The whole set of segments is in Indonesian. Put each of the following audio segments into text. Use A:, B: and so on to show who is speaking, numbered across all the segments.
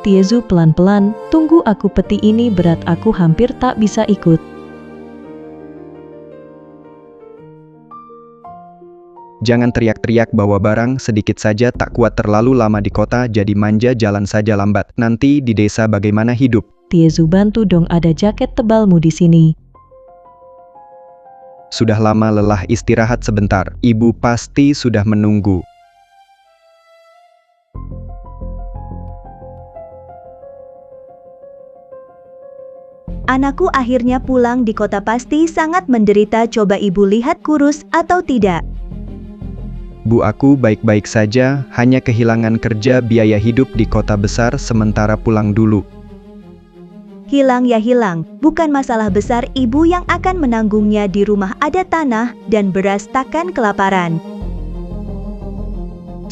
A: Tiezu pelan-pelan, tunggu aku, peti ini berat, aku hampir tak bisa ikut.
B: Jangan teriak-teriak bawa barang, sedikit saja, tak kuat terlalu lama di kota, jadi manja, jalan saja lambat. Nanti di desa bagaimana hidup?
A: Tiezu, bantu dong, ada jaket tebalmu di sini.
B: Sudah lama lelah, istirahat sebentar. Ibu pasti sudah menunggu.
C: Anakku akhirnya pulang, di kota pasti sangat menderita. Coba ibu lihat kurus atau tidak.
B: Bu, aku baik-baik saja, hanya kehilangan kerja, biaya hidup di kota besar, sementara pulang dulu.
C: Hilang ya hilang, bukan masalah besar, ibu yang akan menanggungnya. Di rumah ada tanah dan beras, takkan kelaparan.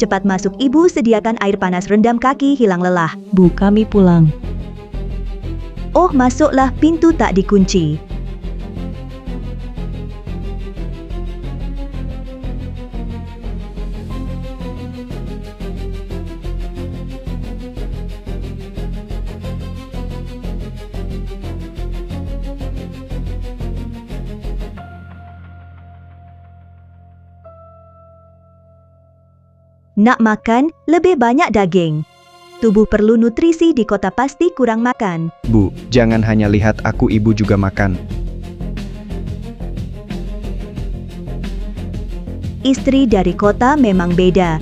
C: Cepat masuk ibu, sediakan air panas, rendam kaki, hilang lelah.
A: Bu, kami pulang.
C: Oh, masuklah, pintu tak dikunci. Nak makan, lebih banyak daging. Tubuh perlu nutrisi, di kota pasti kurang makan.
B: Bu, jangan hanya lihat aku, ibu juga makan.
C: Istri dari kota memang beda.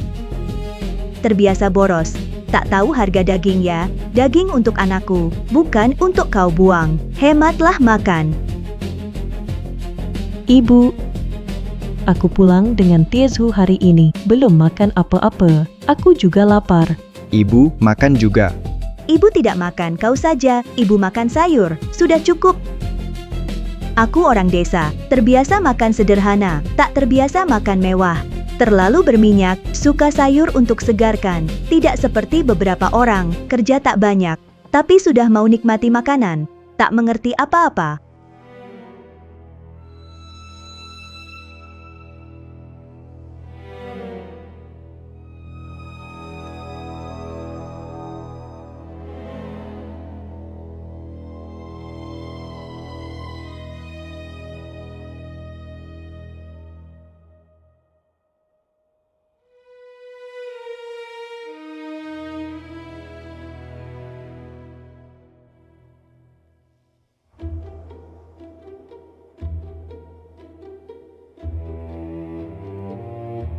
C: Terbiasa boros. Tak tahu harga daging ya. Daging untuk anakku, bukan untuk kau buang. Hematlah makan.
A: Ibu, aku pulang dengan Tiezu hari ini, belum makan apa-apa. Aku juga lapar.
B: Ibu, makan juga.
C: Ibu tidak makan, kau saja. Ibu makan sayur, sudah cukup. Aku orang desa, terbiasa makan sederhana, tak terbiasa makan mewah. Terlalu berminyak, suka sayur untuk segarkan. Tidak seperti beberapa orang, kerja tak banyak, tapi sudah mau nikmati makanan. Tak mengerti apa-apa.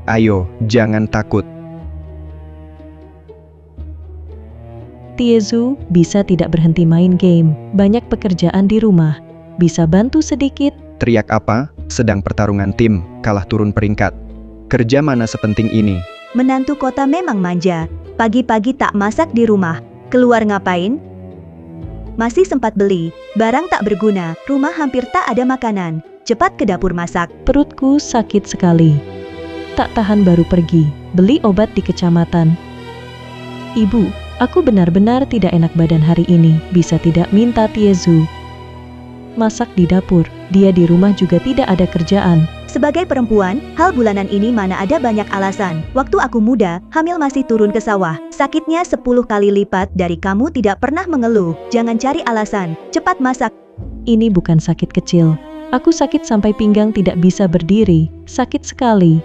B: Ayo, jangan takut.
A: Tiezu bisa tidak berhenti main game, banyak pekerjaan di rumah. Bisa bantu sedikit?
B: Teriak apa? Sedang pertarungan tim, kalah turun peringkat. Kerja mana sepenting ini?
C: Menantu kota memang manja. Pagi-pagi tak masak di rumah. Keluar ngapain? Masih sempat beli. Barang tak berguna. Rumah hampir tak ada makanan. Cepat ke dapur masak.
A: Perutku sakit sekali. Tak tahan baru pergi, beli obat di kecamatan. Ibu, aku benar-benar tidak enak badan hari ini, bisa tidak minta Tiezu masak di dapur, dia di rumah juga tidak ada kerjaan.
C: Sebagai perempuan, hal bulanan ini mana ada banyak alasan. Waktu aku muda, hamil masih turun ke sawah. Sakitnya 10 kali lipat dari kamu, tidak pernah mengeluh. Jangan cari alasan, cepat masak.
A: Ini bukan sakit kecil. Aku sakit sampai pinggang tidak bisa berdiri, sakit sekali.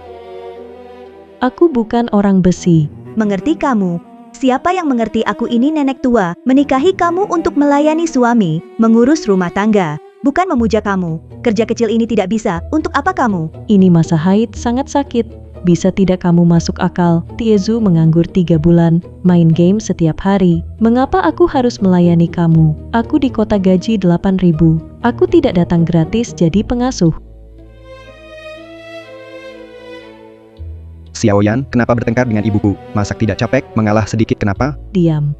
A: Aku bukan orang besi.
C: Mengerti kamu? Siapa yang mengerti aku ini nenek tua, menikahi kamu untuk melayani suami, mengurus rumah tangga, bukan memuja kamu. Kerja kecil ini tidak bisa, untuk apa kamu?
A: Ini masa haid sangat sakit. Bisa tidak kamu masuk akal? Tiezu menganggur 3 bulan, main game setiap hari. Mengapa aku harus melayani kamu? Aku di kota gaji 8.000. Aku tidak datang gratis jadi pengasuh.
B: Xiaoyan, kenapa bertengkar dengan ibuku? Masak tidak capek, mengalah sedikit kenapa?
A: Diam.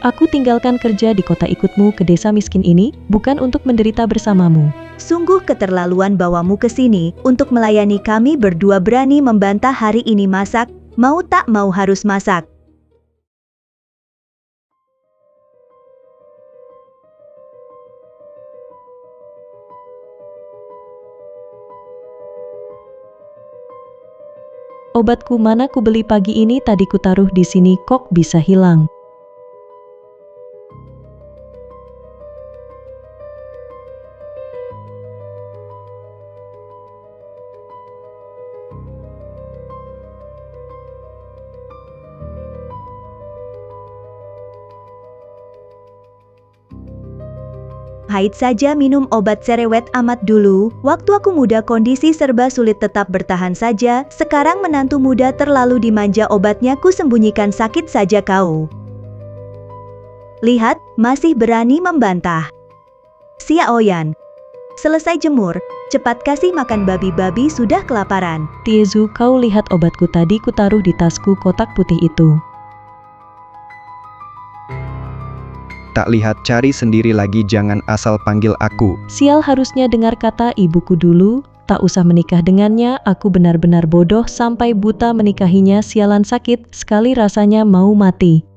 A: Aku tinggalkan kerja di kota ikutmu ke desa miskin ini, bukan untuk menderita bersamamu.
C: Sungguh keterlaluan bawamu ke sini, untuk melayani kami berdua. Berani membantah hari ini masak, mau tak mau harus masak.
A: Obatku mana ku beli pagi ini, tadi ku taruh di sini kok bisa hilang.
C: Haid saja minum obat cerewet amat dulu, waktu aku muda kondisi serba sulit tetap bertahan saja, sekarang menantu muda terlalu dimanja obatnya ku sembunyikan sakit saja kau. Lihat, masih berani membantah. Xiaoyan, selesai jemur, cepat kasih makan babi-babi sudah kelaparan.
A: Tiezu, kau lihat obatku tadi ku taruh di tasku kotak putih itu.
B: Tak lihat, cari sendiri lagi, jangan asal panggil aku.
A: Sial, harusnya dengar kata ibuku dulu, tak usah menikah dengannya, aku benar-benar bodoh sampai buta menikahinya, sialan sakit sekali rasanya mau mati.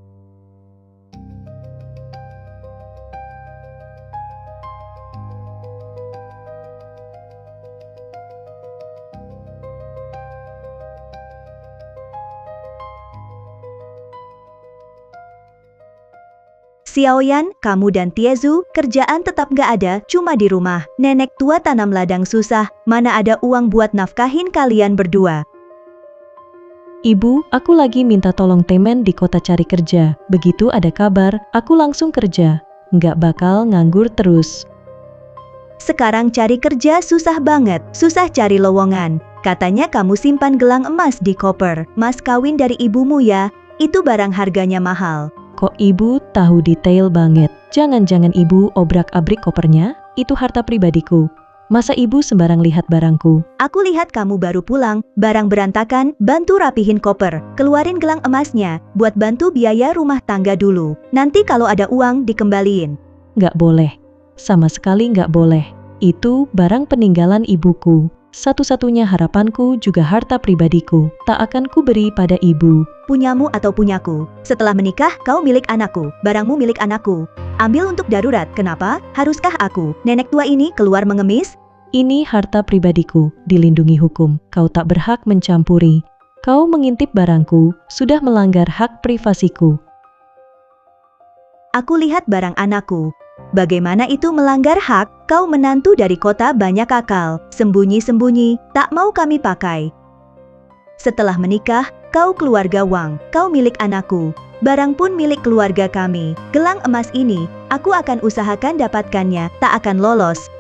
C: Xiaoyan, kamu dan Tiezu, kerjaan tetap gak ada, cuma di rumah. Nenek tua tanam ladang susah, mana ada uang buat nafkahin kalian berdua.
A: Ibu, aku lagi minta tolong temen di kota cari kerja. Begitu ada kabar, aku langsung kerja. Nggak bakal nganggur terus.
C: Sekarang cari kerja susah banget, susah cari lowongan. Katanya kamu simpan gelang emas di koper. Mas kawin dari ibumu ya, itu barang harganya mahal.
A: Kok ibu tahu detail banget? Jangan-jangan ibu obrak-abrik kopernya? Itu harta pribadiku. Masa ibu sembarang lihat barangku?
C: Aku lihat kamu baru pulang, barang berantakan, bantu rapihin koper, keluarin gelang emasnya, buat bantu biaya rumah tangga dulu. Nanti kalau ada uang dikembaliin.
A: Nggak boleh. Sama sekali nggak boleh. Itu barang peninggalan ibuku. Satu-satunya harapanku juga harta pribadiku. Tak akan ku beri pada ibu.
C: Punyamu atau punyaku. Setelah menikah, kau milik anakku, barangmu milik anakku. Ambil untuk darurat, kenapa? Haruskah aku, nenek tua ini, keluar mengemis?
A: Ini harta pribadiku, dilindungi hukum. Kau tak berhak mencampuri. Kau mengintip barangku, sudah melanggar hak privasiku.
C: Aku lihat barang anakku. Bagaimana itu melanggar hak? Kau menantu dari kota banyak akal, sembunyi-sembunyi, tak mau kami pakai. Setelah menikah, kau keluar gawang, kau milik anakku. Barang pun milik keluarga kami. Gelang emas ini, aku akan usahakan dapatkannya, tak akan lolos.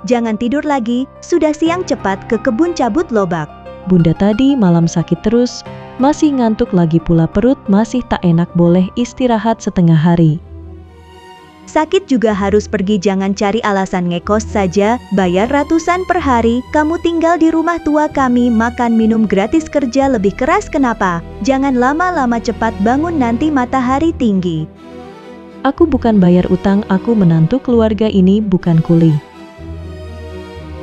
C: Jangan tidur lagi, sudah siang, cepat ke kebun cabut lobak.
A: Bunda tadi malam sakit terus, masih ngantuk lagi pula perut masih tak enak, boleh istirahat setengah hari.
C: Sakit juga harus pergi, jangan cari alasan ngekos saja, bayar ratusan per hari, kamu tinggal di rumah tua kami, makan minum gratis, kerja lebih keras kenapa? Jangan lama-lama, cepat bangun nanti matahari tinggi.
A: Aku bukan bayar utang, aku menantu keluarga ini, bukan kuli.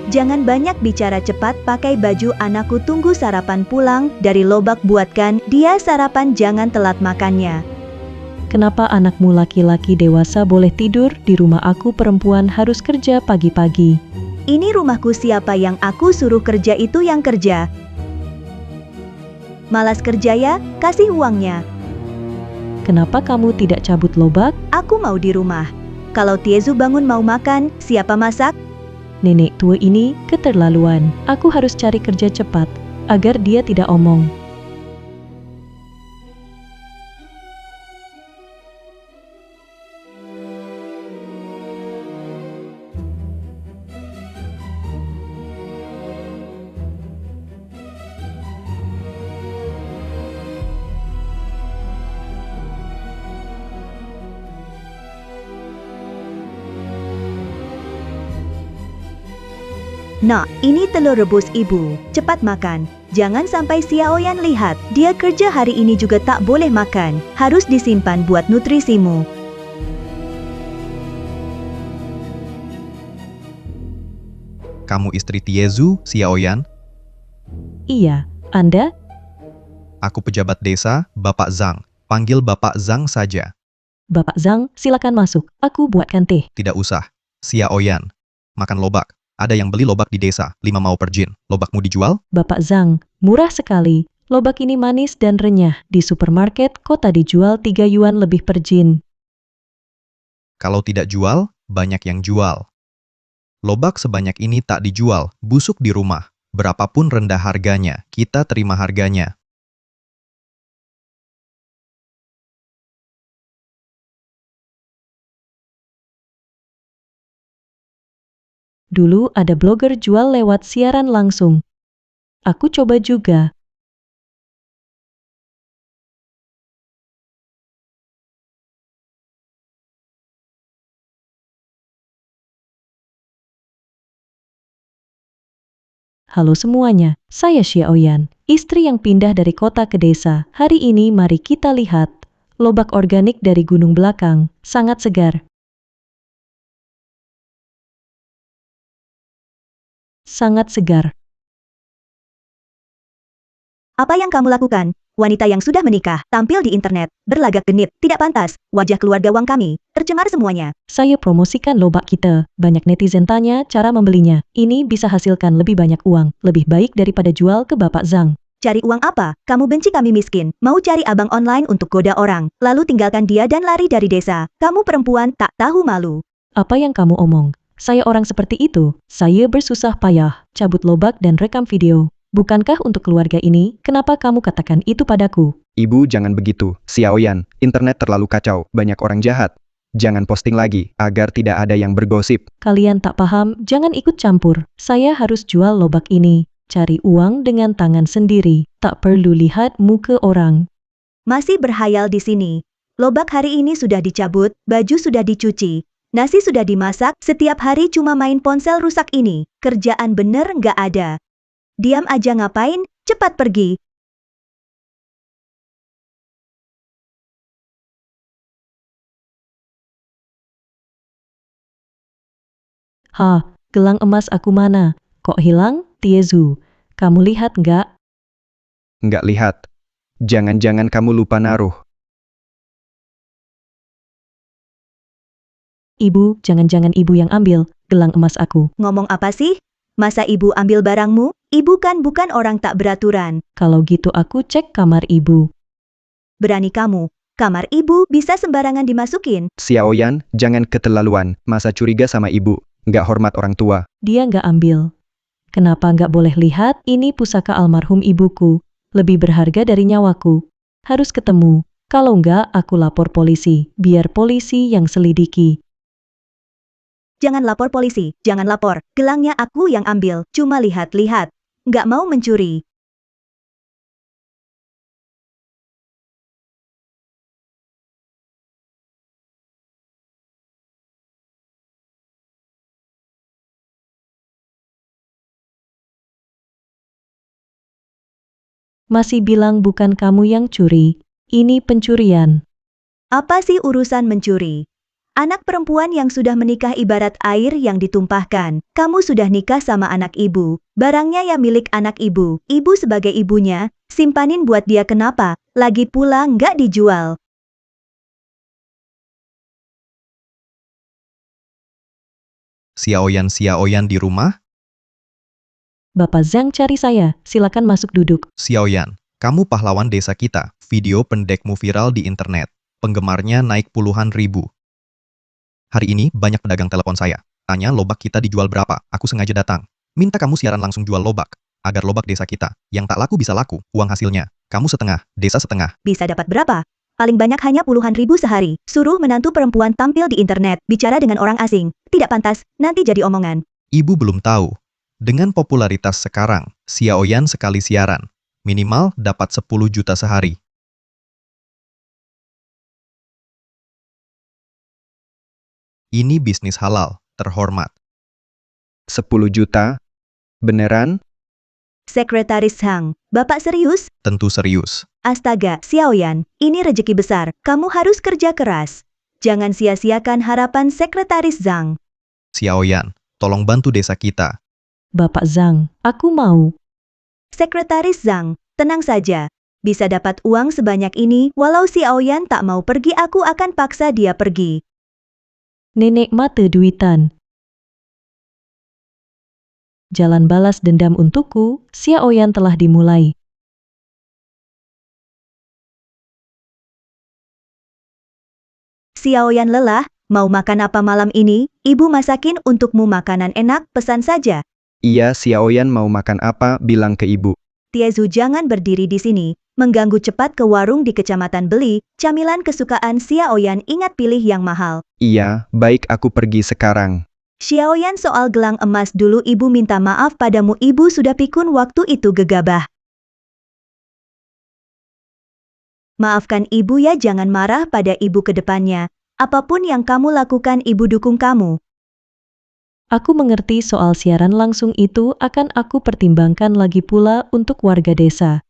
C: Jangan banyak bicara, cepat pakai baju anakku, tunggu sarapan pulang dari lobak, buatkan dia sarapan, jangan telat makannya.
A: Kenapa anakmu laki-laki dewasa boleh tidur, di rumah aku perempuan harus kerja pagi-pagi?
C: Ini rumahku, siapa yang aku suruh kerja itu yang kerja. Malas kerja ya, kasih uangnya.
A: Kenapa kamu tidak cabut lobak?
C: Aku mau di rumah. Kalau Tiezu bangun mau makan, siapa masak?
A: Nenek tua ini keterlaluan. Aku harus cari kerja cepat, agar dia tidak omong.
C: Nah, ini telur rebus ibu, cepat makan. Jangan sampai Xiaoyan lihat, dia kerja hari ini juga tak boleh makan, harus disimpan buat nutrisimu.
D: Kamu istri Tiezu, Xiaoyan?
A: Iya, Anda?
D: Aku pejabat desa, Bapak Zhang. Panggil Bapak Zhang saja.
A: Bapak Zhang, silakan masuk. Aku buatkan teh.
D: Tidak usah. Sia Oyan. Makan lobak. Ada yang beli lobak di desa, 5 mau per jin. Lobakmu dijual?
A: Bapak Zhang, murah sekali. Lobak ini manis dan renyah. Di supermarket kota dijual 3 yuan lebih per jin.
D: Kalau tidak jual, banyak yang jual. Lobak sebanyak ini tak dijual, busuk di rumah. Berapapun rendah harganya, kita terima harganya.
A: Dulu ada blogger jual lewat siaran langsung. Aku coba juga. Halo semuanya, saya Xiaoyan, istri yang pindah dari kota ke desa. Hari ini mari kita lihat lobak organik dari gunung belakang, sangat segar. Sangat segar.
C: Apa yang kamu lakukan? Wanita yang sudah menikah, tampil di internet, berlagak genit, tidak pantas, wajah keluarga Wang kami, tercemar semuanya.
A: Saya promosikan lobak kita. Banyak netizen tanya cara membelinya. Ini bisa hasilkan lebih banyak uang, lebih baik daripada jual ke Bapak Zhang.
C: Cari uang apa? Kamu benci kami miskin, mau cari abang online untuk goda orang, lalu tinggalkan dia dan lari dari desa. Kamu perempuan tak tahu malu.
A: Apa yang kamu omong? Saya orang seperti itu. Saya bersusah payah, cabut lobak dan rekam video. Bukankah untuk keluarga ini? Kenapa kamu katakan itu padaku?
B: Ibu jangan begitu, Xiaoyan. Internet terlalu kacau, banyak orang jahat. Jangan posting lagi, agar tidak ada yang bergosip.
A: Kalian tak paham, jangan ikut campur. Saya harus jual lobak ini. Cari uang dengan tangan sendiri. Tak perlu lihat muka orang.
C: Masih berhayal di sini. Lobak hari ini sudah dicabut, baju sudah dicuci, nasi sudah dimasak, setiap hari cuma main ponsel rusak ini. Kerjaan bener nggak ada. Diam aja ngapain? Cepat pergi.
A: Gelang emas aku mana? Kok hilang? Tiezu, kamu lihat nggak?
B: Nggak lihat. Jangan-jangan kamu lupa naruh.
A: Ibu, jangan-jangan ibu yang ambil gelang emas aku.
C: Ngomong apa sih? Masa ibu ambil barangmu? Ibu kan bukan orang tak beraturan.
A: Kalau gitu aku cek kamar ibu.
C: Berani kamu. Kamar ibu bisa sembarangan dimasukin.
B: Xiaoyan, jangan keterlaluan. Masa curiga sama ibu? Nggak hormat orang tua.
A: Dia nggak ambil. Kenapa nggak boleh lihat? Ini pusaka almarhum ibuku. Lebih berharga dari nyawaku. Harus ketemu. Kalau nggak, aku lapor polisi. Biar polisi yang selidiki.
C: Jangan lapor polisi, jangan lapor. Gelangnya aku yang ambil, cuma lihat-lihat. Nggak mau mencuri.
A: Masih bilang bukan kamu yang curi. Ini pencurian.
C: Apa sih urusan mencuri? Anak perempuan yang sudah menikah ibarat air yang ditumpahkan. Kamu sudah nikah sama anak ibu. Barangnya ya milik anak ibu. Ibu sebagai ibunya, simpanin buat dia kenapa? Lagi pula nggak dijual.
D: Xiaoyan di rumah?
A: Bapak Zhang cari saya. Silakan masuk duduk.
D: Xiaoyan, kamu pahlawan desa kita. Video pendekmu viral di internet. Penggemarnya naik puluhan ribu. Hari ini banyak pedagang telepon saya. Tanya lobak kita dijual berapa. Aku sengaja datang. Minta kamu siaran langsung jual lobak. Agar lobak desa kita, yang tak laku bisa laku. Uang hasilnya, kamu setengah, desa setengah.
C: Bisa dapat berapa? Paling banyak hanya puluhan ribu sehari. Suruh menantu perempuan tampil di internet, bicara dengan orang asing. Tidak pantas, nanti jadi omongan.
D: Ibu belum tahu. Dengan popularitas sekarang, Xiaoyan sekali siaran. Minimal dapat 10 juta sehari. Ini bisnis halal, terhormat.
B: 10 juta? Beneran?
C: Sekretaris Hang, Bapak serius?
D: Tentu serius.
C: Astaga, Xiaoyan, ini rejeki besar. Kamu harus kerja keras. Jangan sia-siakan harapan Sekretaris Zhang.
D: Xiaoyan, tolong bantu desa kita.
A: Bapak Zhang, aku mau.
C: Sekretaris Zhang, tenang saja. bisa dapat uang sebanyak ini, walau Xiaoyan tak mau pergi aku akan paksa dia pergi.
A: Nenek mata duitan. Jalan balas dendam untukku, Xiaoyan telah dimulai.
C: Xiaoyan lelah, mau makan apa malam ini? Ibu masakin untukmu makanan enak, pesan saja.
B: Iya, Xiaoyan mau makan apa, bilang ke ibu.
C: Tiezu jangan berdiri di sini, mengganggu cepat ke warung di kecamatan beli, camilan kesukaan Xiaoyan ingat pilih yang mahal.
B: Iya, baik aku pergi sekarang.
C: Xiaoyan soal gelang emas dulu ibu minta maaf padamu ibu sudah pikun waktu itu gegabah. Maafkan ibu ya jangan marah pada ibu ke depannya. Apapun yang kamu lakukan ibu dukung kamu.
A: Aku mengerti soal siaran langsung itu akan aku pertimbangkan lagi pula untuk warga desa.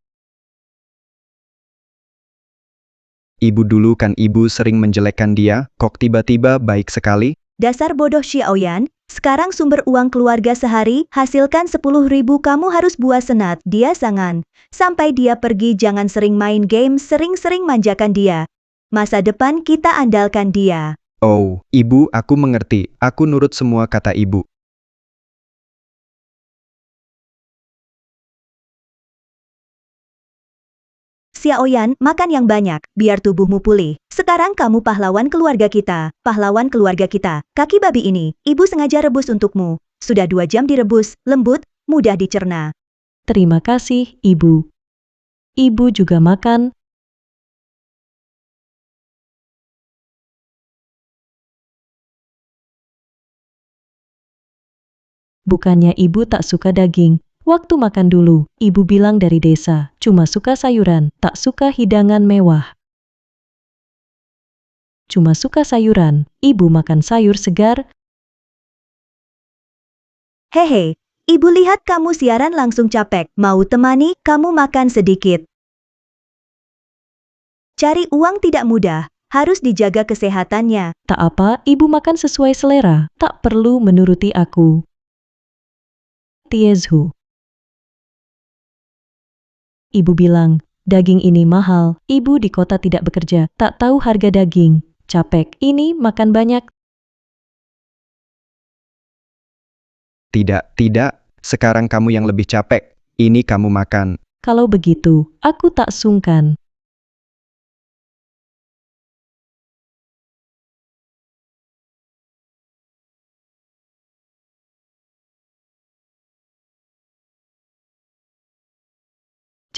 B: Ibu dulu kan ibu sering menjelekkan dia, kok tiba-tiba baik sekali?
C: Dasar bodoh Xiaoyan, sekarang sumber uang keluarga sehari, hasilkan 10.000 kamu harus buat senat, dia sangan. Sampai dia pergi jangan sering main game, sering-sering manjakan dia. Masa depan kita andalkan dia.
B: Oh, ibu aku mengerti, aku nurut semua kata ibu.
C: Xiaoyan, makan yang banyak, biar tubuhmu pulih. Sekarang kamu pahlawan keluarga kita, pahlawan keluarga kita. Kaki babi ini, ibu sengaja rebus untukmu. Sudah 2 jam direbus, lembut, mudah dicerna.
A: Terima kasih, Ibu. Ibu juga makan. Bukannya ibu tak suka daging. Waktu makan dulu, ibu bilang dari desa, cuma suka sayuran, tak suka hidangan mewah. Cuma suka sayuran, ibu makan sayur segar.
C: Hehe, ibu lihat kamu siaran langsung capek, mau temani, kamu makan sedikit. Cari uang tidak mudah, harus dijaga kesehatannya.
A: Tak apa, ibu makan sesuai selera, tak perlu menuruti aku. Tiezu. Ibu bilang, daging ini mahal, ibu di kota tidak bekerja, tak tahu harga daging. Capek, ini makan banyak.
B: Tidak, sekarang kamu yang lebih capek, ini kamu makan.
A: Kalau begitu, aku tak sungkan.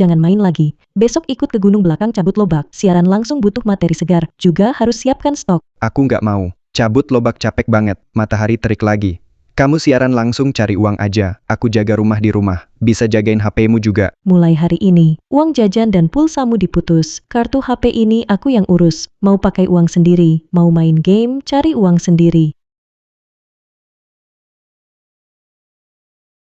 A: Jangan main lagi. Besok ikut ke gunung belakang cabut lobak. Siaran langsung butuh materi segar. Juga harus siapkan stok.
B: Aku nggak mau, cabut lobak capek banget, matahari terik lagi. Kamu siaran langsung cari uang aja, aku jaga rumah di rumah, bisa jagain HP-mu juga.
A: Mulai hari ini, uang jajan dan pulsamu diputus. Kartu HP ini aku yang urus. Mau pakai uang sendiri, mau main game, cari uang sendiri.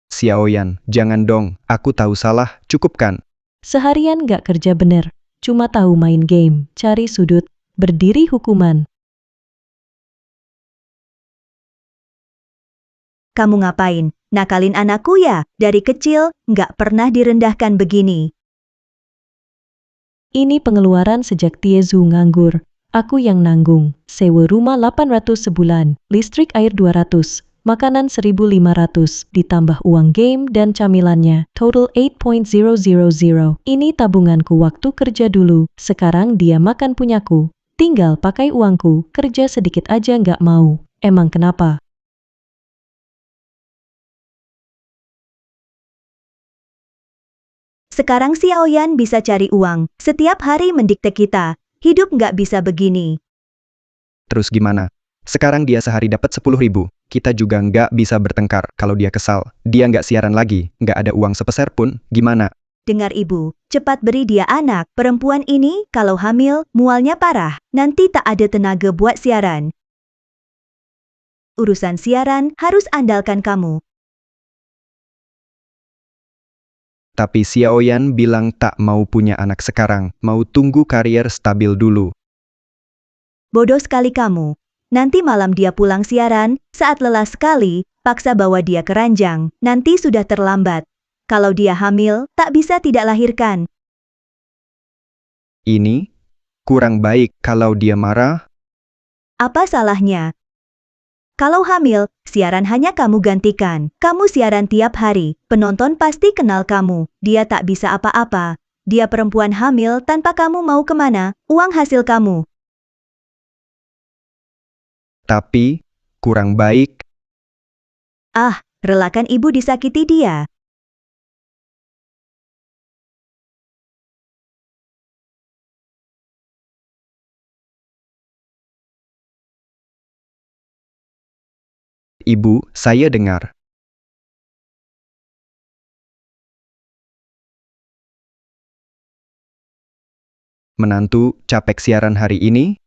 B: Xiaoyan, jangan dong, aku tahu salah, cukup kan?
A: Seharian gak kerja bener. Cuma tahu main game, cari sudut, berdiri hukuman.
C: Kamu ngapain? Nakalin anakku ya? Dari kecil, nggak pernah direndahkan begini.
A: Ini pengeluaran sejak Tiezu nganggur. Aku yang nanggung. Sewa rumah 800 sebulan, listrik air 200, makanan 1.500, ditambah uang game dan camilannya. Total 8.000. Ini tabunganku waktu kerja dulu. Sekarang dia makan punyaku. Tinggal pakai uangku, kerja sedikit aja nggak mau. Emang kenapa?
C: Sekarang Xiaoyan bisa cari uang, setiap hari mendikte kita. Hidup nggak bisa begini.
B: Terus gimana? Sekarang dia sehari dapat 10.000, kita juga nggak bisa bertengkar. Kalau dia kesal, dia nggak siaran lagi, nggak ada uang sepeser pun, gimana?
C: Dengar ibu, cepat beri dia anak. Perempuan ini, kalau hamil, mualnya parah. Nanti tak ada tenaga buat siaran. Urusan siaran harus andalkan kamu.
B: Tapi Xiaoyan bilang tak mau punya anak sekarang, mau tunggu karier stabil dulu.
C: Bodoh sekali kamu. Nanti malam dia pulang siaran, saat lelah sekali, paksa bawa dia ke ranjang, nanti sudah terlambat. Kalau dia hamil, tak bisa tidak lahirkan.
B: Ini kurang baik kalau dia marah.
C: Apa salahnya? Kalau hamil, siaran hanya kamu gantikan. Kamu siaran tiap hari, penonton pasti kenal kamu. Dia tak bisa apa-apa. Dia perempuan hamil tanpa kamu mau kemana, uang hasil kamu.
B: Tapi kurang baik.
C: Ah, relakan ibu disakiti dia.
B: Ibu, saya dengar. Menantu capek siaran hari ini.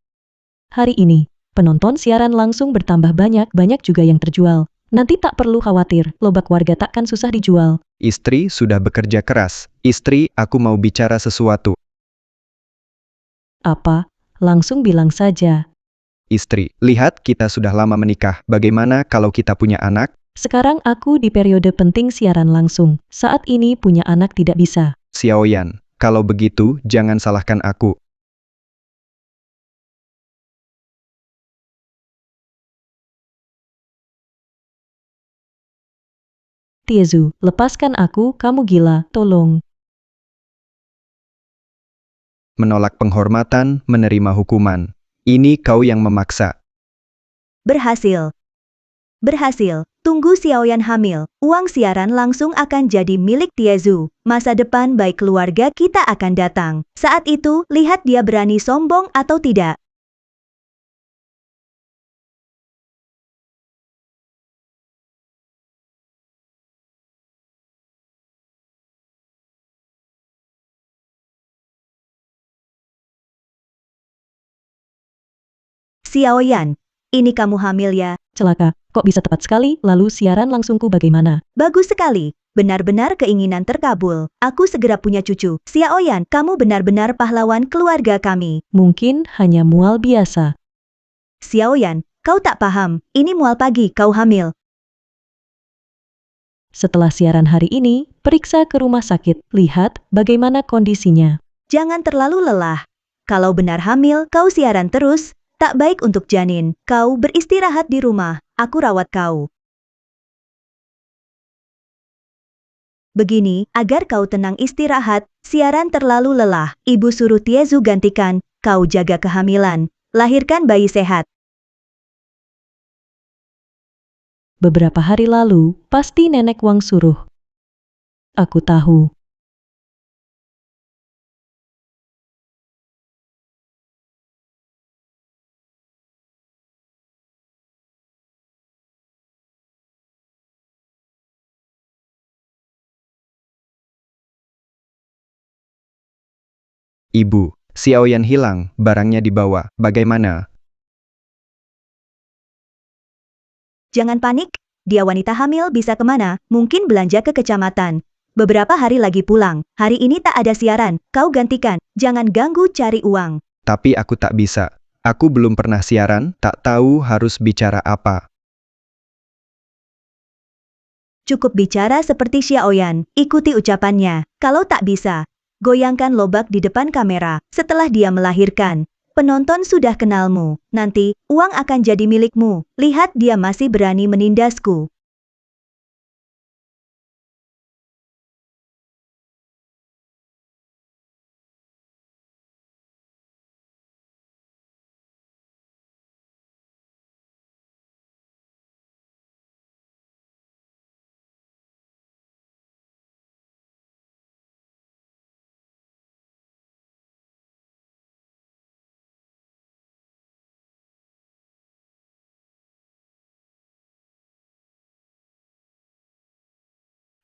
A: Hari ini, penonton siaran langsung bertambah banyak juga yang terjual. Nanti tak perlu khawatir, lobak warga takkan susah dijual.
B: Istri sudah bekerja keras. Istri, aku mau bicara sesuatu.
A: Apa? Langsung bilang saja.
B: Istri, lihat kita sudah lama menikah. Bagaimana kalau kita punya anak?
A: Sekarang aku di periode penting siaran langsung. Saat ini punya anak tidak bisa.
B: Xiaoyan, kalau begitu jangan salahkan aku.
A: Tiezu, lepaskan aku, kamu gila, tolong.
B: Menolak penghormatan, menerima hukuman. Ini kau yang memaksa.
C: Berhasil. Berhasil. Tunggu Xiaoyan hamil. Uang siaran langsung akan jadi milik Tiezu. Masa depan baik keluarga kita akan datang. Saat itu, lihat dia berani sombong atau tidak. Xiaoyan, ini kamu hamil ya?
A: Celaka, kok bisa tepat sekali, lalu siaran langsungku bagaimana?
C: Bagus sekali. Benar-benar keinginan terkabul. Aku segera punya cucu. Xiaoyan, kamu benar-benar pahlawan keluarga kami.
A: Mungkin hanya mual biasa.
C: Xiaoyan, kau tak paham. Ini mual pagi, kau hamil.
A: Setelah siaran hari ini, periksa ke rumah sakit, lihat bagaimana kondisinya.
C: Jangan terlalu lelah. Kalau benar hamil, kau siaran terus. Tak baik untuk janin. Kau beristirahat di rumah. Aku rawat kau. Begini, agar kau tenang istirahat, siaran terlalu lelah. Ibu suruh Tiezu gantikan, kau jaga kehamilan. Lahirkan bayi sehat.
A: Beberapa hari lalu, pasti nenek Wang suruh. Aku tahu.
B: Ibu, Xiaoyan hilang, barangnya dibawa. Bagaimana?
C: Jangan panik, dia wanita hamil bisa kemana, mungkin belanja ke kecamatan. Beberapa hari lagi pulang, hari ini tak ada siaran, kau gantikan, jangan ganggu cari uang.
B: Tapi aku tak bisa. Aku belum pernah siaran, tak tahu harus bicara apa.
C: Cukup bicara seperti Xiaoyan, ikuti ucapannya. Kalau tak bisa, goyangkan lobak di depan kamera. Setelah dia melahirkan, penonton sudah kenalmu. Nanti, uang akan jadi milikmu. Lihat dia masih berani menindasku.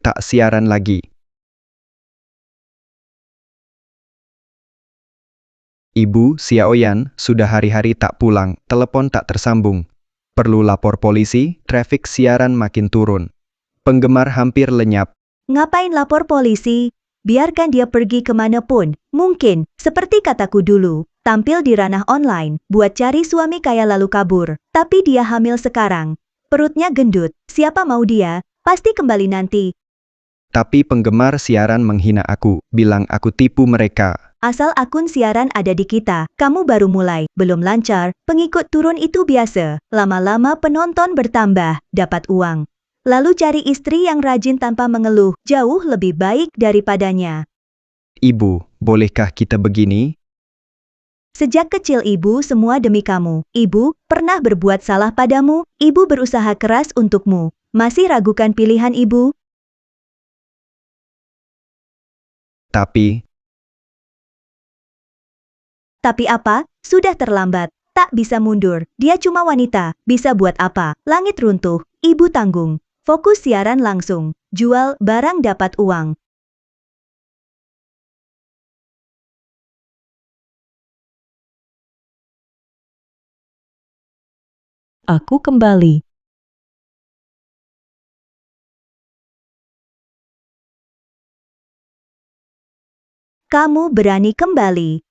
B: Tak siaran lagi. Ibu, Xiaoyan, sudah hari-hari tak pulang, telepon tak tersambung. Perlu lapor polisi, trafik siaran makin turun. Penggemar hampir lenyap.
C: Ngapain lapor polisi? Biarkan dia pergi kemanapun. Mungkin, seperti kataku dulu, tampil di ranah online, buat cari suami kaya lalu kabur. Tapi dia hamil sekarang. Perutnya gendut, siapa mau dia? Pasti kembali nanti.
B: Tapi penggemar siaran menghina aku, bilang aku tipu mereka.
C: Asal akun siaran ada di kita, kamu baru mulai, belum lancar, pengikut turun itu biasa. Lama-lama penonton bertambah, dapat uang. Lalu cari istri yang rajin tanpa mengeluh, jauh lebih baik daripadanya.
B: Ibu, bolehkah kita begini?
C: Sejak kecil ibu semua demi kamu. Ibu pernah berbuat salah padamu, ibu berusaha keras untukmu. Masih ragukan pilihan ibu? Tapi apa? Sudah terlambat. Tak bisa mundur. Dia cuma wanita. Bisa buat apa? Langit runtuh. Ibu tanggung. Fokus siaran langsung. Jual barang dapat uang.
A: Aku kembali.
C: Kamu berani kembali.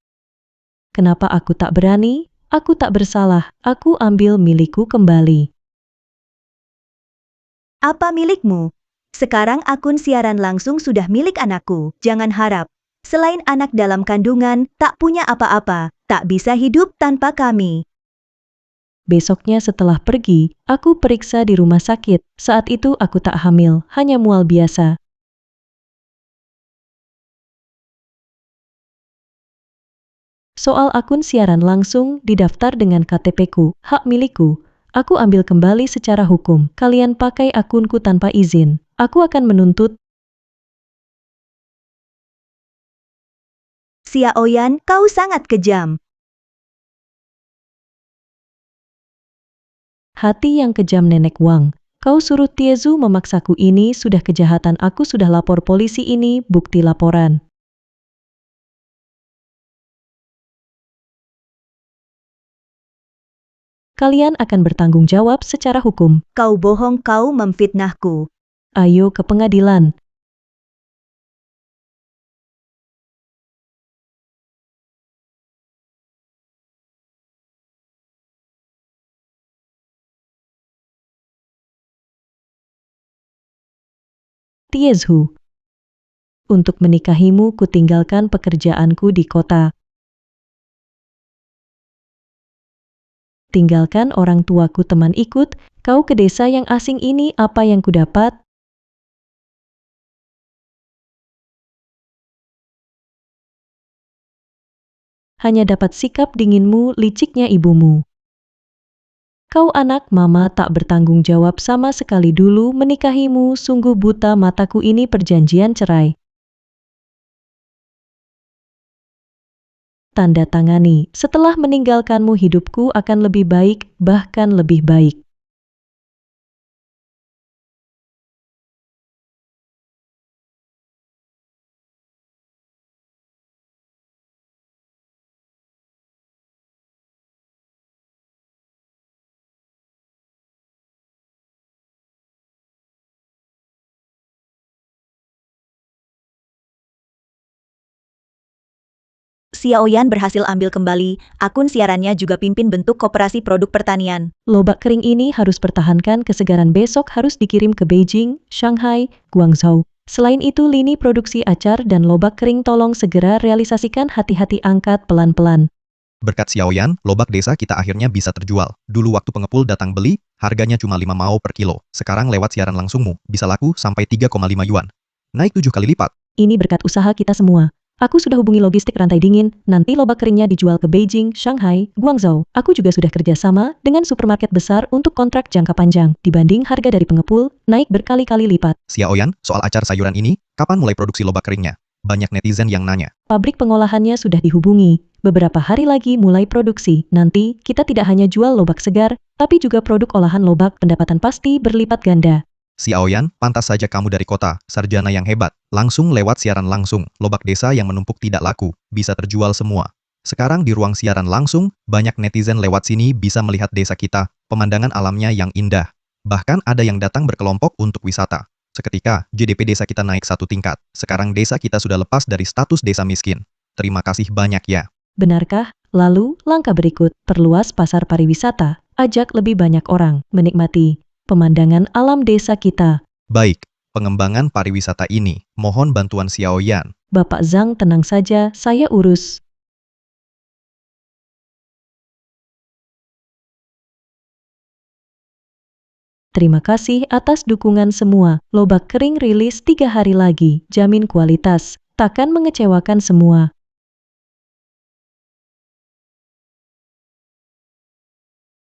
A: Kenapa aku tak berani? Aku tak bersalah. Aku ambil milikku kembali.
C: Apa milikmu? Sekarang akun siaran langsung sudah milik anakku. Jangan harap. Selain anak dalam kandungan, tak punya apa-apa. Tak bisa hidup tanpa kami.
A: Besoknya setelah pergi, aku periksa di rumah sakit. Saat itu aku tak hamil, hanya mual biasa. Soal akun siaran langsung didaftar dengan KTP-ku, hak milikku. Aku ambil kembali secara hukum. Kalian pakai akunku tanpa izin. Aku akan menuntut.
C: Xiaoyan, kau sangat kejam.
A: Hati yang kejam nenek Wang. Kau suruh Tiezu memaksaku, ini sudah kejahatan. Aku sudah lapor polisi, ini bukti laporan. Kalian akan bertanggung jawab secara hukum.
C: Kau bohong, kau memfitnahku.
A: Ayo ke pengadilan. Tiezu. Untuk menikahimu kutinggalkan pekerjaanku di kota. Tinggalkan orang tuaku, teman ikut, kau ke desa yang asing ini, apa yang kudapat? Hanya dapat sikap dinginmu, liciknya ibumu. Kau anak mama tak bertanggung jawab sama sekali, dulu menikahimu, sungguh buta mataku, ini perjanjian cerai. Tanda tangani, setelah meninggalkanmu hidupku akan lebih baik, bahkan lebih baik.
C: Xiaoyan berhasil ambil kembali, akun siarannya juga pimpin bentuk koperasi produk pertanian.
A: Lobak kering ini harus pertahankan kesegaran, besok harus dikirim ke Beijing, Shanghai, Guangzhou. Selain itu lini produksi acar dan lobak kering tolong segera realisasikan, hati-hati, angkat pelan-pelan.
D: Berkat Xiaoyan, lobak desa kita akhirnya bisa terjual. Dulu waktu pengepul datang beli, harganya cuma 5 mao per kilo. Sekarang lewat siaran langsungmu, bisa laku sampai 3,5 yuan. Naik 7 kali lipat.
A: Ini berkat usaha kita semua. Aku sudah hubungi logistik rantai dingin, nanti lobak keringnya dijual ke Beijing, Shanghai, Guangzhou. Aku juga sudah kerjasama dengan supermarket besar untuk kontrak jangka panjang. Dibanding harga dari pengepul, naik berkali-kali lipat.
D: Xiaoyan, soal acar sayuran ini, kapan mulai produksi lobak keringnya? Banyak netizen yang nanya.
A: Pabrik pengolahannya sudah dihubungi. Beberapa hari lagi mulai produksi. Nanti, kita tidak hanya jual lobak segar, tapi juga produk olahan lobak, pendapatan pasti berlipat ganda.
D: Xiaoyan, pantas saja kamu dari kota, sarjana yang hebat. Langsung lewat siaran langsung, lobak desa yang menumpuk tidak laku, bisa terjual semua. Sekarang di ruang siaran langsung, banyak netizen lewat sini bisa melihat desa kita, pemandangan alamnya yang indah. Bahkan ada yang datang berkelompok untuk wisata. Seketika, GDP desa kita naik 1 tingkat. Sekarang desa kita sudah lepas dari status desa miskin. Terima kasih banyak ya.
A: Benarkah? Lalu, langkah berikut, perluas pasar pariwisata, ajak lebih banyak orang menikmati pemandangan alam desa kita.
D: Baik, pengembangan pariwisata ini, mohon bantuan Xiaoyan.
A: Bapak Zhang tenang saja, saya urus. Terima kasih atas dukungan semua. Lobak kering rilis 3 hari lagi, jamin kualitas, takkan mengecewakan semua.